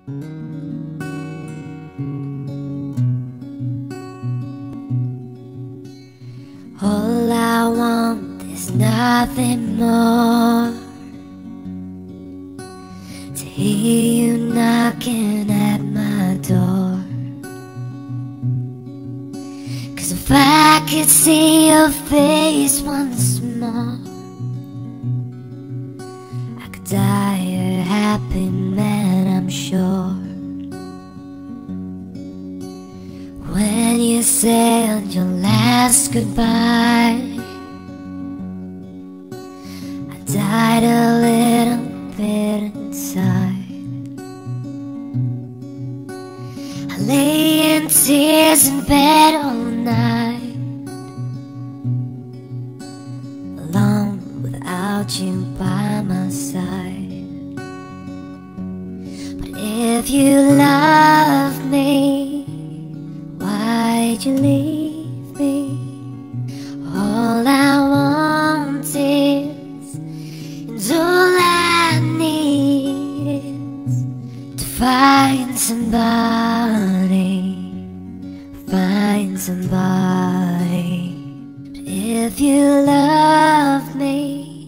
All I want is nothing more, to hear you knocking at my door. 'Cause if I could see your face once more, I could die a happy man, I'm sure. When you said your last goodbye, I died a little bit inside. I lay in tears in bed all night, alone without you by my side. But if you love me, why'd you leave me? All I want is, and all I need is to find somebody, find somebody. But if you love me,